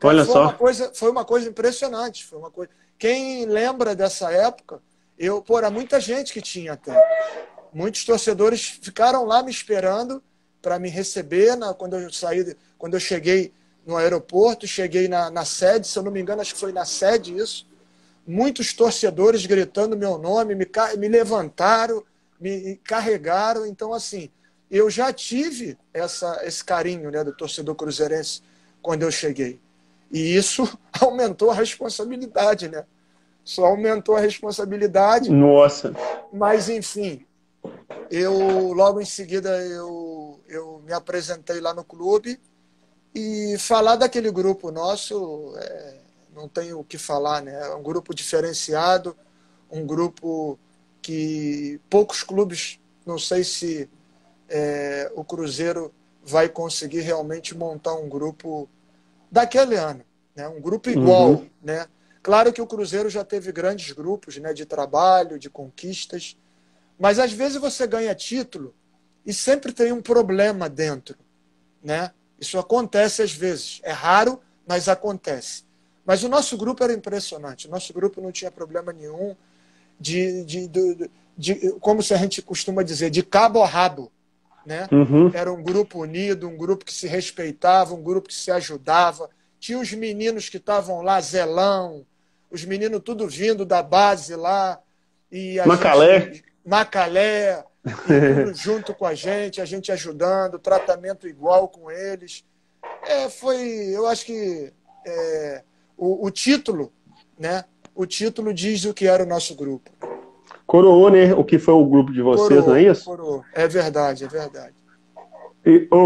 Olha só.
Foi uma coisa impressionante. Foi uma coisa... Quem lembra dessa época, era muita gente que tinha até. Muitos torcedores ficaram lá me esperando para me receber quando eu cheguei no aeroporto, cheguei na sede, se eu não me engano, acho que foi na sede isso. Muitos torcedores gritando meu nome, me levantaram, me carregaram. Então, assim, eu já tive esse carinho, né, do torcedor cruzeirense quando eu cheguei. E isso aumentou a responsabilidade, né? Só aumentou a responsabilidade.
Nossa.
Mas, enfim, logo em seguida eu me apresentei lá no clube e falar daquele grupo nosso, não tenho o que falar, né? É um grupo diferenciado, um grupo que poucos clubes, não sei se o Cruzeiro vai conseguir realmente montar um grupo daquele ano, né? Um grupo igual, né? Claro que o Cruzeiro já teve grandes grupos, né, de trabalho, de conquistas, mas às vezes você ganha título e sempre tem um problema dentro, né? Isso acontece às vezes. É raro, mas acontece. Mas o nosso grupo era impressionante. O nosso grupo não tinha problema nenhum como se a gente costuma dizer, de cabo a rabo, né? Era um grupo unido, um grupo que se respeitava, um grupo que se ajudava. Tinha os meninos que estavam lá, Zelão, os meninos tudo vindo da base lá, e Macalé, e tudo junto com a gente ajudando, tratamento igual com eles. Eu acho que o título, né? O título diz o que era o nosso grupo.
Coroou, né? O que foi o grupo de vocês, não é isso?
Coroou. É verdade, é verdade.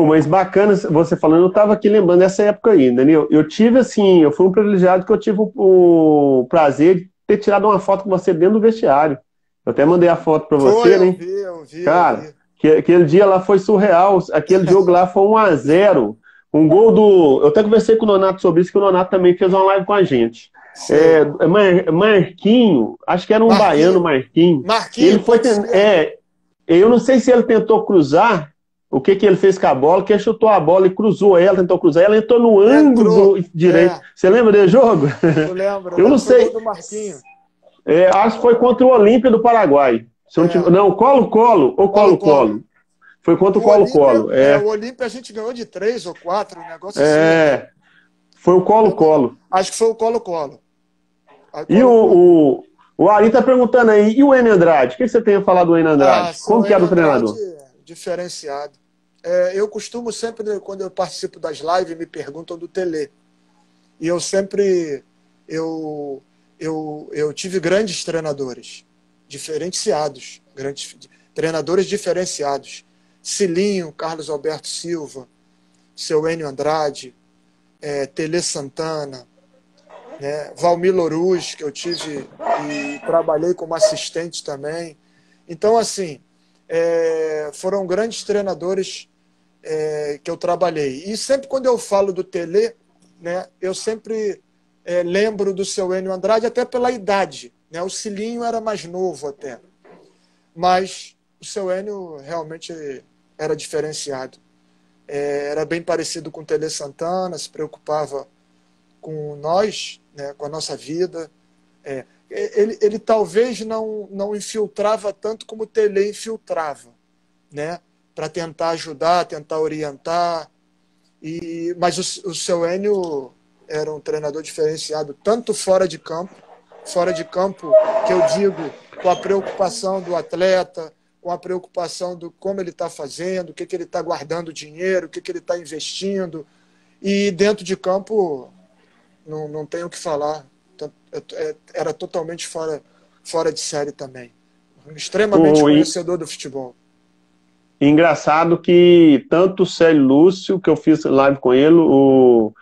Mas bacana você falando, eu estava aqui lembrando dessa época aí, Daniel. Eu tive assim, eu fui um privilegiado que eu tive o prazer de ter tirado uma foto com você dentro do vestiário. Eu até mandei a foto para você, né?
Eu vi.
Cara, aquele dia lá foi surreal. Aquele jogo lá foi 1-0. Um gol do. Eu até conversei com o Nonato sobre isso, que o Nonato também fez uma live com a gente. Marquinho, acho que era um baiano, Marquinho. Ele foi. Eu não sei se ele tentou cruzar. O que ele fez com a bola, que ele chutou a bola e cruzou ela, tentou cruzar, ela entrou no ângulo direito. Você lembra desse jogo?
Eu lembro.
Eu não sei.
Do Marquinho.
Acho que foi contra o Olímpia do Paraguai. Não, Colo-Colo ou Colo-Colo. Foi contra o Colo-Colo.
O Olímpia a gente ganhou de 3 ou 4, um negócio assim.
Foi o Colo-Colo.
Acho que foi o Colo-Colo.
E o Ari tá perguntando aí, e o Enio Andrade? O que você tem a falar do Enio Andrade? Como que era o treinador?
Diferenciado. Eu costumo sempre, quando eu participo das lives, me perguntam do Tele. E eu sempre... Eu tive grandes treinadores, diferenciados, treinadores diferenciados. Cilinho, Carlos Alberto Silva, seu Enio Andrade, Tele Santana, né, Valmir Louruz, que eu tive e trabalhei como assistente também. Então, assim, foram grandes treinadores que eu trabalhei. E sempre quando eu falo do Tele, né, eu sempre lembro do seu Enio Andrade, até pela idade, né? O Cilinho era mais novo até. Mas o seu Enio realmente era diferenciado. Era bem parecido com o Tele Santana, se preocupava com nós, né, com a nossa vida. Ele talvez não infiltrava tanto como o Tele infiltrava, né, para tentar ajudar, tentar orientar. Mas o seu Enio era um treinador diferenciado, tanto fora de campo fora de campo, que eu digo com a preocupação do atleta, com a preocupação do como ele está fazendo, o que ele está guardando dinheiro, o que ele está investindo. E dentro de campo, não tenho o que falar. Era totalmente fora de série também. Extremamente conhecedor do futebol.
Engraçado que tanto o Célio Lúcio, que eu fiz live com ele, não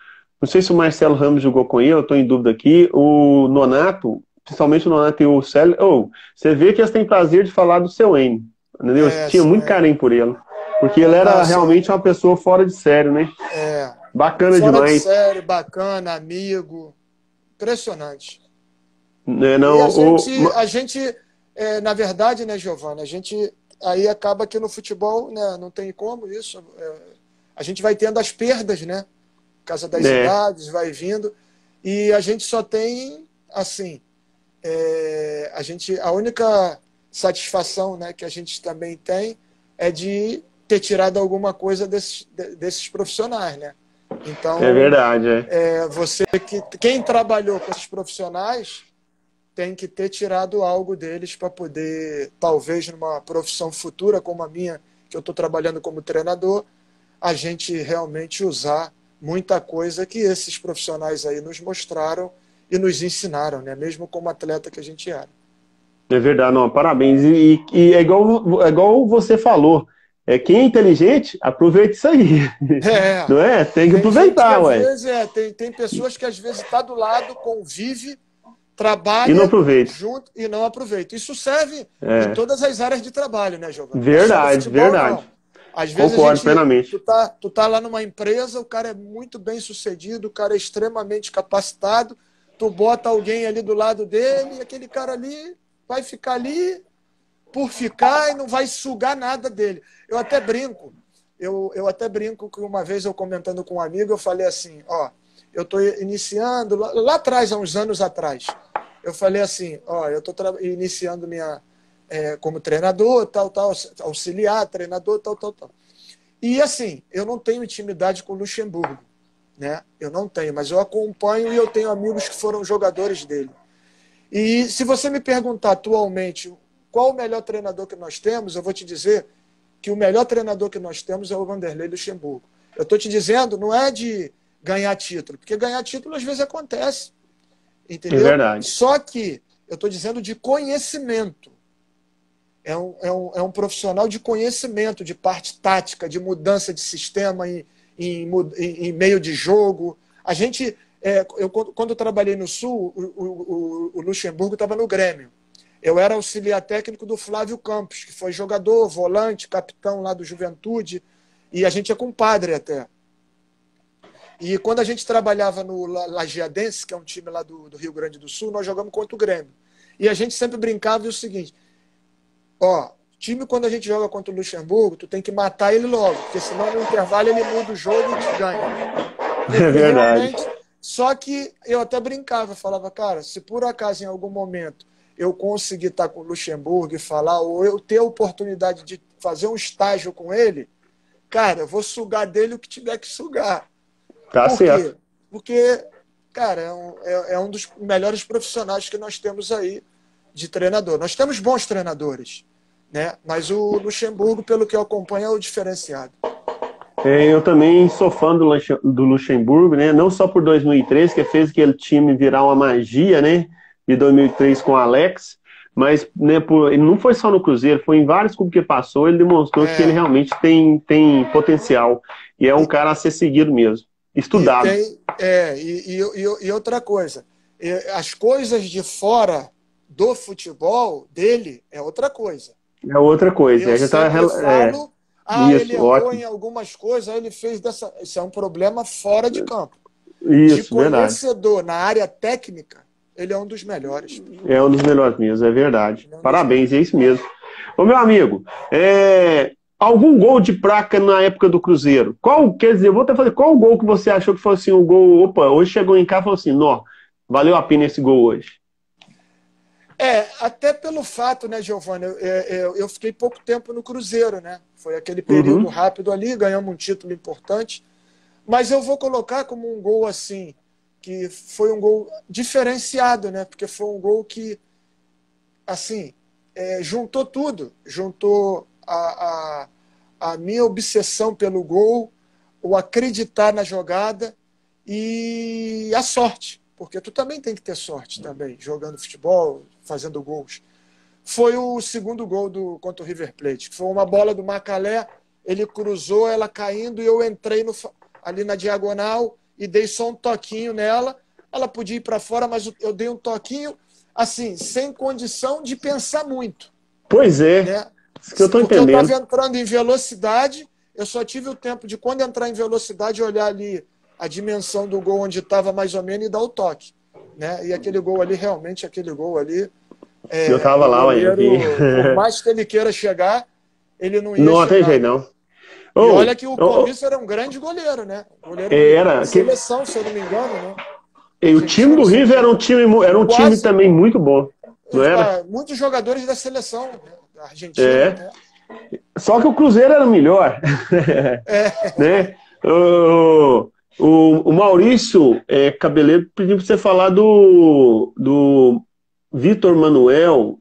sei se o Marcelo Ramos jogou com ele, eu estou em dúvida aqui, o Nonato, principalmente o Nonato e o Célio, você vê que eles têm prazer de falar do seu N, entendeu? Tinha muito carinho por ele, porque ele era realmente uma pessoa fora de série, né? Bacana
fora
demais.
De série, bacana, amigo, impressionante.
Não,
a gente na verdade, né, Giovana, a gente aí acaba que no futebol, né, não tem como isso, a gente vai tendo as perdas, né? Por causa das idades, vai vindo. E a gente só tem, assim, a única satisfação, né, que a gente também tem é de ter tirado alguma coisa desses profissionais, né? Então,
é verdade,
quem trabalhou com esses profissionais tem que ter tirado algo deles para poder, talvez numa profissão futura como a minha, que eu estou trabalhando como treinador, a gente realmente usar muita coisa que esses profissionais aí nos mostraram e nos ensinaram, né? Mesmo como atleta que a gente era.
É verdade, não, parabéns. E é igual você falou, quem é inteligente, aproveita isso aí. Não é? Tem que aproveitar, ué.
Tem pessoas que às vezes está do lado, convive,
E
trabalha
não aproveita.
junto e não aproveita. Isso serve em todas as áreas de trabalho, né, Giovanni?
Verdade, verdade.
Não. Às vezes
concordo plenamente.
Tu tá lá numa empresa, o cara é muito bem sucedido, o cara é extremamente capacitado, tu bota alguém ali do lado dele e aquele cara ali vai ficar ali por ficar e não vai sugar nada dele. Eu até brinco. Eu até brinco que uma vez eu comentando com um amigo, eu falei assim, eu estou iniciando, lá atrás, há uns anos atrás, eu falei assim, eu estou iniciando como treinador, tal, auxiliar, treinador, tal. E assim, eu não tenho intimidade com o Luxemburgo, né? Eu não tenho, mas eu acompanho e eu tenho amigos que foram jogadores dele. E se você me perguntar atualmente qual o melhor treinador que nós temos, eu vou te dizer que o melhor treinador que nós temos é o Vanderlei Luxemburgo. Eu estou te dizendo, não é de ganhar título, porque ganhar título às vezes acontece, entendeu?
É verdade.
Só que eu estou dizendo de conhecimento. É um profissional de conhecimento, de parte tática, de mudança de sistema em meio de jogo. A gente, quando eu trabalhei no Sul, o Luxemburgo estava no Grêmio. Eu era auxiliar técnico do Flávio Campos, que foi jogador, volante, capitão lá do Juventude, e a gente é compadre até. E quando a gente trabalhava no Lajeadense, que é um time lá do Rio Grande do Sul, nós jogamos contra o Grêmio. E a gente sempre brincava o seguinte, time quando a gente joga contra o Luxemburgo, tu tem que matar ele logo, porque senão no intervalo ele muda o jogo e te ganha.
É verdade.
Só que eu até brincava, falava, cara, se por acaso em algum momento eu conseguir estar com o Luxemburgo e falar, ou eu ter a oportunidade de fazer um estágio com ele, cara, eu vou sugar dele o que tiver que sugar.
Tá certo.
Quê? Porque, cara, é um dos melhores profissionais que nós temos aí de treinador. Nós temos bons treinadores, né? Mas o Luxemburgo, pelo que eu acompanho, é o diferenciado.
Eu também sou fã do Luxemburgo, né? Não só por 2003, que fez aquele time virar uma magia, né? De 2003 com o Alex, mas né, ele não foi só no Cruzeiro, foi em vários clubes que passou, ele demonstrou que ele realmente tem potencial. E é um cara a ser seguido mesmo. Estudado.
E outra coisa, as coisas de fora do futebol dele é outra coisa.
É outra coisa.
Eu sempre falo, ele errou
ótimo.
em algumas coisas, ele fez dessa. Isso é um problema fora de campo.
Isso,
de conhecedor na área técnica, ele é um dos melhores.
É um dos melhores mesmo, é verdade. Parabéns, é isso mesmo. Ô, meu amigo, algum gol de placa na época do Cruzeiro? Quer dizer, eu vou até fazer, qual o gol que você achou que foi assim, o gol, hoje chegou em casa e falou assim, não, valeu a pena esse gol hoje?
Até pelo fato, né, Giovanni, eu fiquei pouco tempo no Cruzeiro, né? Foi aquele período rápido ali, ganhamos um título importante, mas eu vou colocar como um gol assim, que foi um gol diferenciado, né? Porque foi um gol que, assim, juntou tudo. Juntou a minha obsessão pelo gol, o acreditar na jogada e a sorte. Porque tu também tem que ter sorte também, jogando futebol, fazendo gols. Foi o segundo gol contra o River Plate, que foi uma bola do Macalé, ele cruzou, ela caindo, e eu entrei ali na diagonal e dei só um toquinho nela. Ela podia ir para fora, mas eu dei um toquinho, assim, sem condição de pensar muito.
Pois é,
Né?
isso que eu estou
Porque eu
entendendo.
estava entrando em velocidade, eu só tive o tempo de, quando entrar em velocidade, olhar ali a dimensão do gol onde estava mais ou menos e dar o toque. Né? E aquele gol ali, realmente, aquele gol ali,
Eu estava
o
lá, ué, eu vi.
goleiro, por mais que ele queira chegar, ele não ia
Não tem
chegar.
jeito, não.
E olha que o
Oh,
Comício era um grande goleiro, né? Goleiro da
era.
seleção, se eu não me engano, né?
E o time do River era um time
Quase
também muito bom, não era?
muitos jogadores da seleção, né? Da Argentina
É.
até.
Só que o Cruzeiro era melhor. Né? O Maurício Cabeleiro pediu para você falar do Vitor Manuel,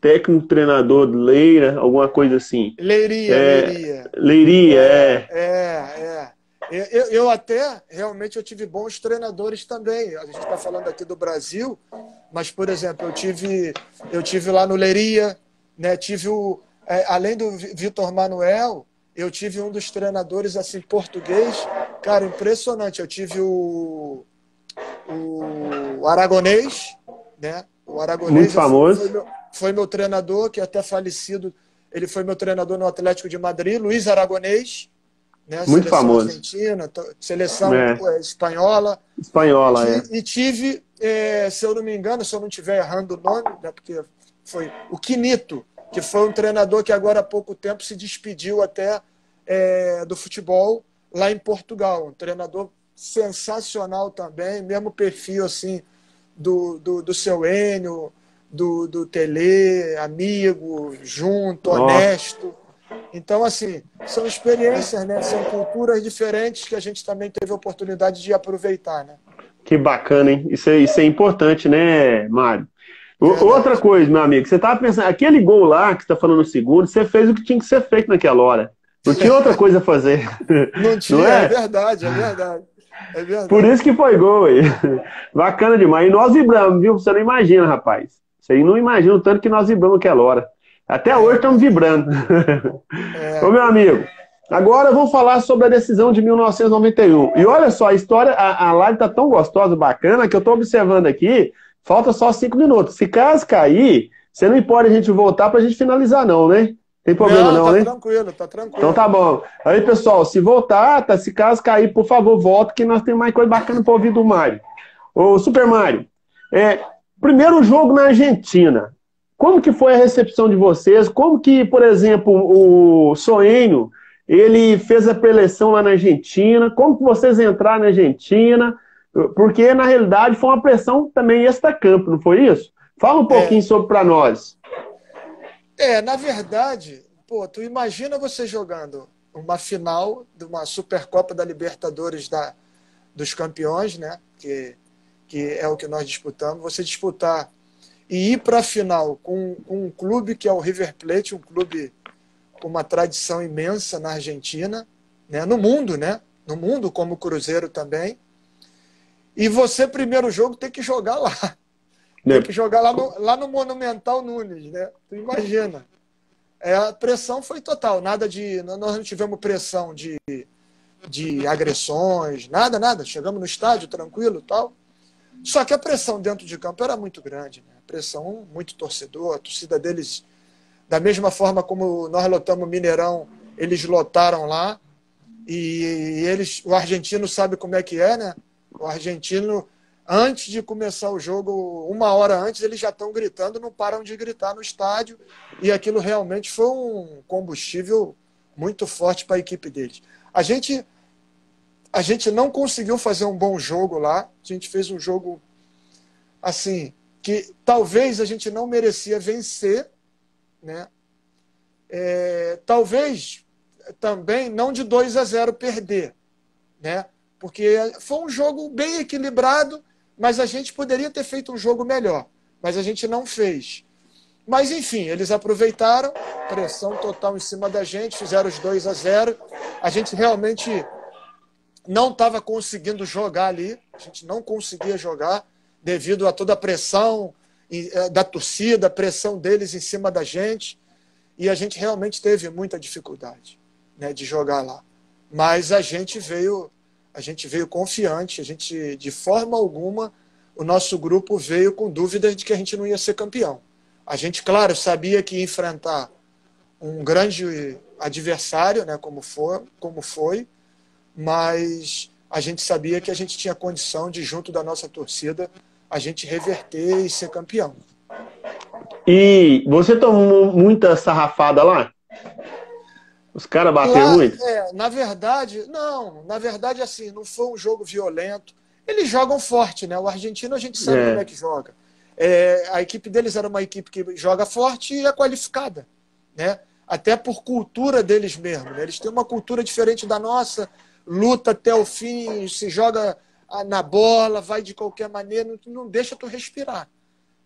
técnico treinador de Leira, alguma coisa assim.
Leiria.
Leiria.
Eu até, realmente, eu tive bons treinadores também. A gente está falando aqui do Brasil, mas, por exemplo, eu tive lá no Leiria, né? Tive além do Vitor Manuel, eu tive um dos treinadores assim português, cara, impressionante. Eu tive o Aragonês, né? O Aragonês
muito famoso.
foi meu treinador, que é até falecido. Ele foi meu treinador no Atlético de Madrid, Luiz Aragonês, né?
Muito
Seleção
famoso.
argentina, seleção espanhola.
Espanhola,
E tive, se eu não me engano, se eu não estiver errando o nome, né? Porque foi o Quinito, que foi um treinador que agora há pouco tempo se despediu até do futebol lá em Portugal. Um treinador sensacional também, mesmo perfil assim do seu Enio, do Tele, amigo, junto, honesto. Então, assim, são experiências, né? São culturas diferentes que a gente também teve a oportunidade de aproveitar, né?
Que bacana, hein? Isso é importante, né, Mário? Outra
Verdade.
coisa, meu amigo, você estava pensando, aquele gol lá que você está falando no segundo, você fez o que tinha que ser feito naquela hora. Não tinha outra coisa a fazer.
Não
Não
tinha, é
é?
verdade, é verdade. É
Por
verdade.
isso que foi gol aí. Bacana demais. E nós vibramos, viu? Você não imagina, rapaz. Você aí não imagina o tanto que nós vibramos naquela hora. Até hoje estamos vibrando. Ô, meu amigo, agora vamos falar sobre a decisão de 1991. E olha só, a história, a live tá tão gostosa, bacana, que eu tô observando aqui, falta só 5 minutos. Se caso cair, você não pode a gente voltar pra gente finalizar, não, né? Tem problema não,
Tá
né?
tranquilo, tá
Então tá
tranquilo.
bom. Aí, pessoal, se voltar, se caso cair, por favor, volta, que nós temos mais coisa bacana para ouvir do Mário. Ô, Super Mário, primeiro jogo na Argentina. Como que foi a recepção de vocês? Como que, por exemplo, o Soenho, ele fez a preleção lá na Argentina? Como que vocês entraram na Argentina? Porque, na realidade, foi uma pressão também extra-campo, não foi isso? Fala um pouquinho sobre para nós.
Na verdade, pô, tu imagina você jogando uma final de uma Supercopa da Libertadores dos campeões, né? Que é o que nós disputamos. Você disputar e ir para a final com um clube que é o River Plate, um clube com uma tradição imensa na Argentina, né? No mundo, né? No mundo, como o Cruzeiro também. E você, primeiro jogo, tem que jogar lá. Tem que jogar lá no Monumental Nunes, né? Tu imagina. A pressão foi total. Nós não tivemos pressão de agressões, nada. Chegamos no estádio tranquilo e tal. Só que a pressão dentro de campo era muito grande. Né? Pressão, muito torcedor. A torcida deles, da mesma forma como nós lotamos o Mineirão, eles lotaram lá. E o argentino sabe como é que é, né? O argentino, antes de começar o jogo, uma hora antes, eles já estão gritando, não param de gritar no estádio. E aquilo realmente foi um combustível muito forte para a equipe deles. A gente não conseguiu fazer um bom jogo lá. A gente fez um jogo assim que talvez a gente não merecia vencer, né? Talvez também não de 2-0 perder, né? porque foi um jogo bem equilibrado, mas a gente poderia ter feito um jogo melhor, mas a gente não fez. Mas, enfim, eles aproveitaram, pressão total em cima da gente, fizeram os 2-0. A gente realmente não estava conseguindo jogar ali, a gente não conseguia jogar, devido a toda a pressão da torcida, a pressão deles em cima da gente, e a gente realmente teve muita dificuldade, né, de jogar lá. Mas a gente veio confiante, a gente, de forma alguma, o nosso grupo veio com dúvidas de que a gente não ia ser campeão. A gente, claro, sabia que ia enfrentar um grande adversário, né, como foi, mas a gente sabia que a gente tinha condição de, junto da nossa torcida, a gente reverter e ser campeão.
E você tomou muita sarrafada lá? Os caras bateram muito?
Na verdade, não. Na verdade, assim, não foi um jogo violento. Eles jogam forte, né? O argentino a gente sabe como é que joga. A equipe deles era uma equipe que joga forte e é qualificada, né? Até por cultura deles mesmo, né? Eles têm uma cultura diferente da nossa, luta até o fim, se joga na bola, vai de qualquer maneira, não deixa tu respirar,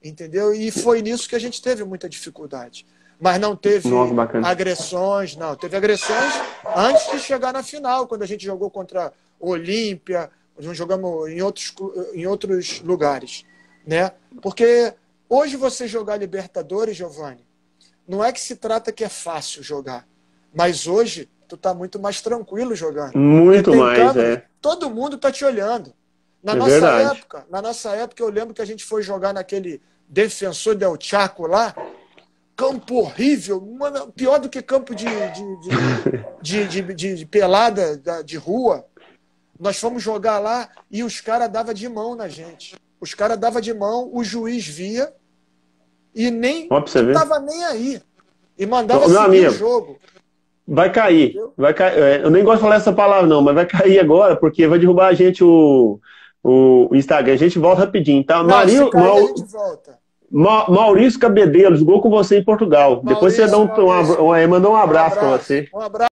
entendeu? E foi nisso que a gente teve muita dificuldade. Mas não teve agressões, não. Teve agressões antes de chegar na final, quando a gente jogou contra o Olímpia, nós jogamos em outros lugares, né? Porque hoje você jogar Libertadores, Giovanni, não é que se trata que é fácil jogar, mas hoje tu tá muito mais tranquilo jogando.
Muito mais,
câmera, todo mundo tá te olhando. Na nossa época, eu lembro que a gente foi jogar naquele Defensor del Chaco lá, campo horrível, pior do que campo de pelada de rua. Nós fomos jogar lá e os caras davam de mão na gente. Os caras davam de mão, o juiz via e nem estava nem aí. E mandava seguir o jogo.
Vai cair. Vai cair. Eu nem gosto de falar essa palavra, não, mas vai cair agora, porque vai derrubar a gente o Instagram. A gente volta rapidinho, tá?
Não, se cair, a gente volta.
Maurício Cabedelo jogou com você em Portugal. Depois você mandou um abraço para você.
Um abraço.